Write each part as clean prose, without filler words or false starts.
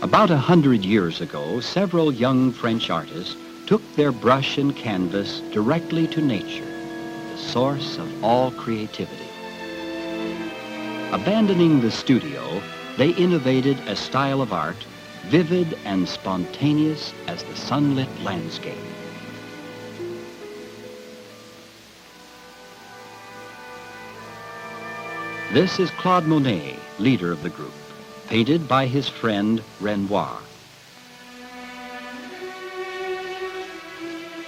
About 100 years ago, several young French artists took their brush and canvas directly to nature, the source of all creativity. Abandoning the studio, they innovated a style of art vivid and spontaneous as the sunlit landscape. This is Claude Monet, leader of the group, painted by his friend Renoir.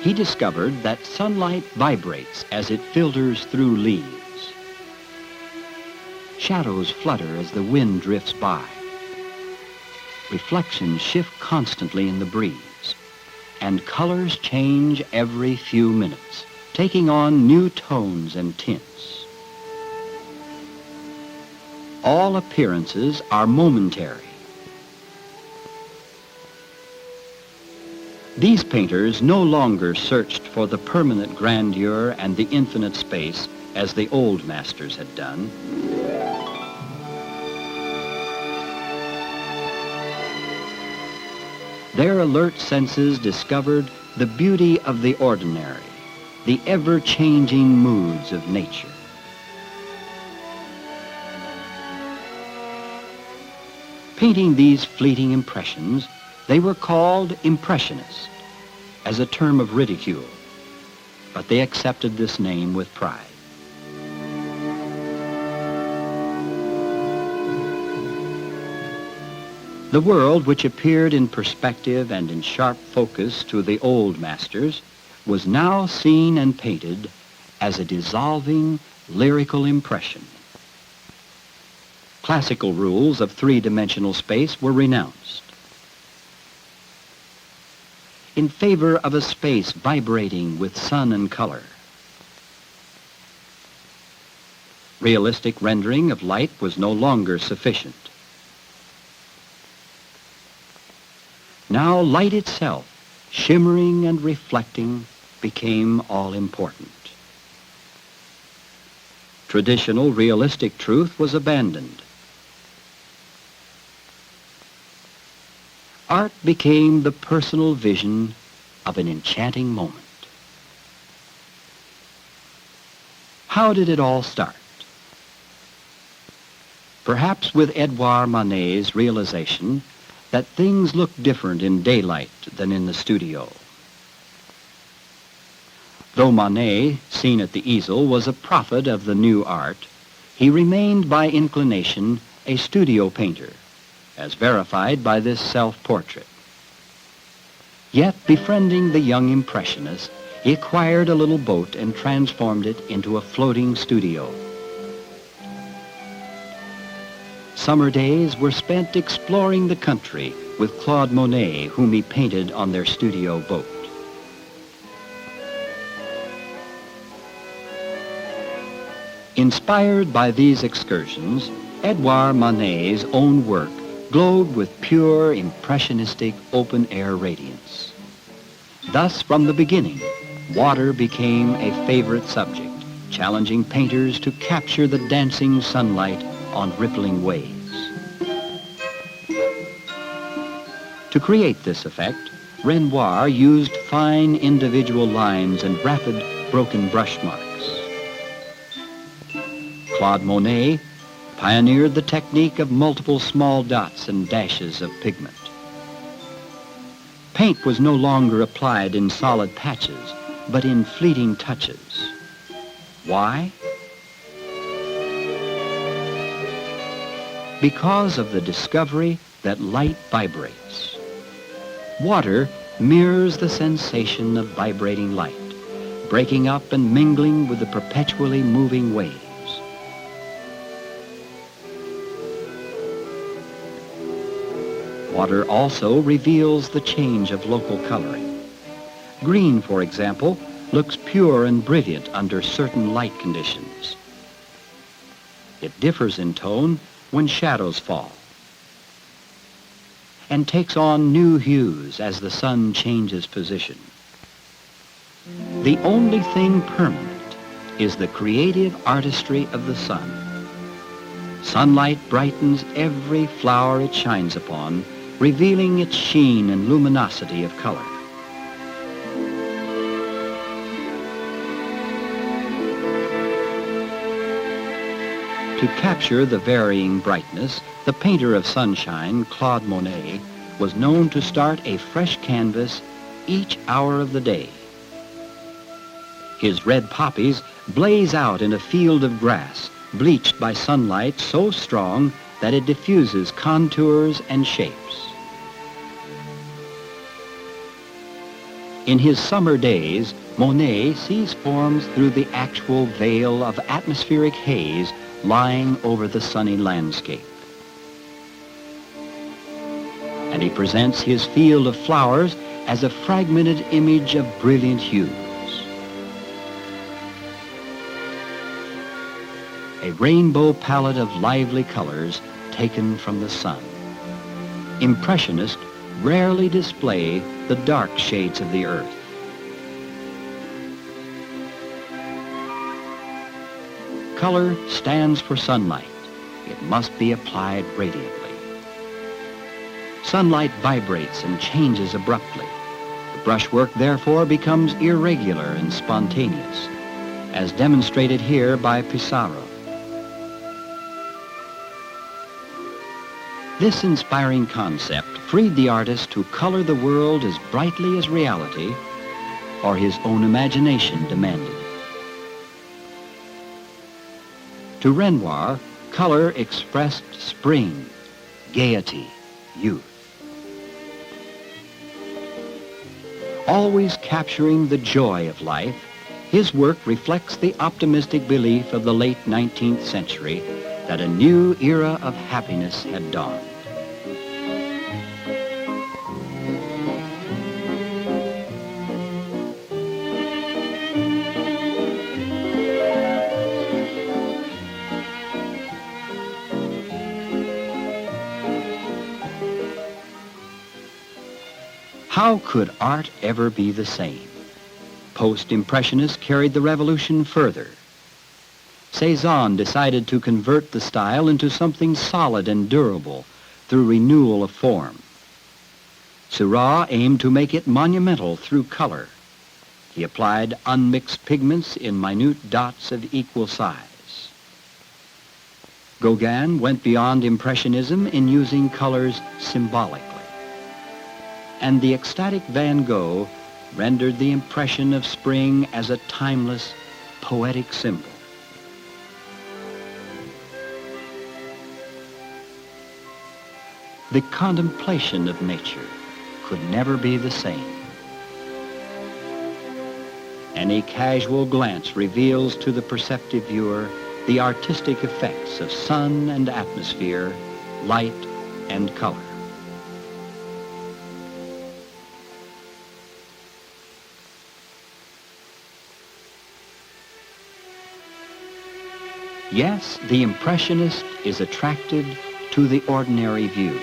He discovered that sunlight vibrates as it filters through leaves. Shadows flutter as the wind drifts by. Reflections shift constantly in the breeze, and colors change every few minutes, taking on new tones and tints. All appearances are momentary. These painters no longer searched for the permanent grandeur and the infinite space as the old masters had done. Their alert senses discovered the beauty of the ordinary, the ever-changing moods of nature. Painting these fleeting impressions, they were called Impressionists, as a term of ridicule, but they accepted this name with pride. The world, which appeared in perspective and in sharp focus to the old masters, was now seen and painted as a dissolving, lyrical impression. Classical rules of three-dimensional space were renounced in favor of a space vibrating with sun and color. Realistic rendering of light was no longer sufficient. Now light itself, shimmering and reflecting, became all-important. Traditional realistic truth was abandoned. Art became the personal vision of an enchanting moment. How did it all start? Perhaps with Edouard Manet's realization that things look different in daylight than in the studio. Though Monet, seen at the easel, was a prophet of the new art, he remained by inclination a studio painter, as verified by this self-portrait. Yet, befriending the young Impressionist, he acquired a little boat and transformed it into a floating studio. Summer days were spent exploring the country with Claude Monet, whom he painted on their studio boat. Inspired by these excursions, Edouard Manet's own work glowed with pure, impressionistic, open-air radiance. Thus, from the beginning, water became a favorite subject, challenging painters to capture the dancing sunlight on rippling waves. To create this effect, Renoir used fine individual lines and rapid, broken brush marks. Claude Monet pioneered the technique of multiple small dots and dashes of pigment. Paint was no longer applied in solid patches, but in fleeting touches. Why? Because of the discovery that light vibrates. Water mirrors the sensation of vibrating light, breaking up and mingling with the perpetually moving waves. Water also reveals the change of local coloring. Green, for example, looks pure and brilliant under certain light conditions. It differs in tone when shadows fall, and takes on new hues as the sun changes position. The only thing permanent is the creative artistry of the sun. Sunlight brightens every flower it shines upon, revealing its sheen and luminosity of color. To capture the varying brightness, the painter of sunshine, Claude Monet, was known to start a fresh canvas each hour of the day. His red poppies blaze out in a field of grass, bleached by sunlight so strong that it diffuses contours and shapes. In his summer days, Monet sees forms through the actual veil of atmospheric haze lying over the sunny landscape. And he presents his field of flowers as a fragmented image of brilliant hues. A rainbow palette of lively colors taken from the sun. Impressionists rarely display the dark shades of the earth. Color stands for sunlight. It must be applied radiantly. Sunlight vibrates and changes abruptly. The brushwork, therefore, becomes irregular and spontaneous, as demonstrated here by Pissarro. This inspiring concept freed the artist to color the world as brightly as reality or his own imagination demanded. To Renoir, color expressed spring, gaiety, youth. Always capturing the joy of life, his work reflects the optimistic belief of the late 19th century that a new era of happiness had dawned. How could art ever be the same? Post-Impressionists carried the revolution further. Cezanne decided to convert the style into something solid and durable through renewal of form. Seurat aimed to make it monumental through color. He applied unmixed pigments in minute dots of equal size. Gogh went beyond Impressionism in using colors symbolically. And the ecstatic Van Gogh rendered the impression of spring as a timeless, poetic symbol. The contemplation of nature could never be the same. Any casual glance reveals to the perceptive viewer the artistic effects of sun and atmosphere, light and color. Yes, the Impressionist is attracted to the ordinary view,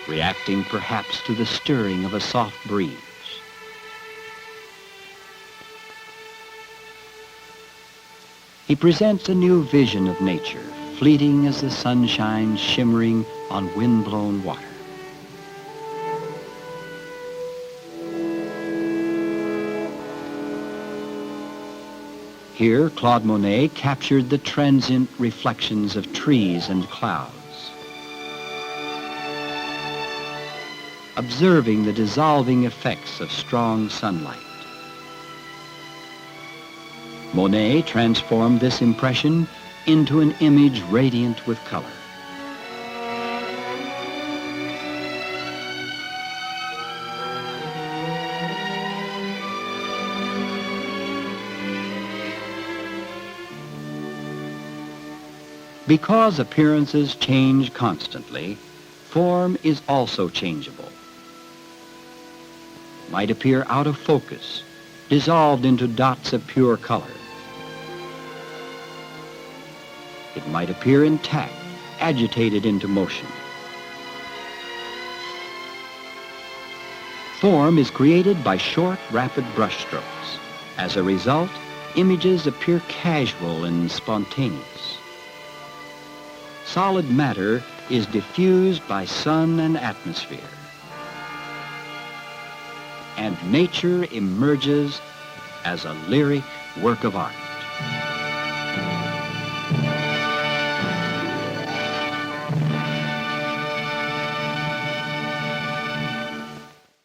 reacting perhaps to the stirring of a soft breeze. He presents a new vision of nature, fleeting as the sunshine shimmering on wind-blown water. Here, Claude Monet captured the transient reflections of trees and clouds, observing the dissolving effects of strong sunlight. Monet transformed this impression into an image radiant with color. Because appearances change constantly, form is also changeable. It might appear out of focus, dissolved into dots of pure color. It might appear intact, agitated into motion. Form is created by short, rapid brushstrokes. As a result, images appear casual and spontaneous. Solid matter is diffused by sun and atmosphere. And nature emerges as a lyric work of art.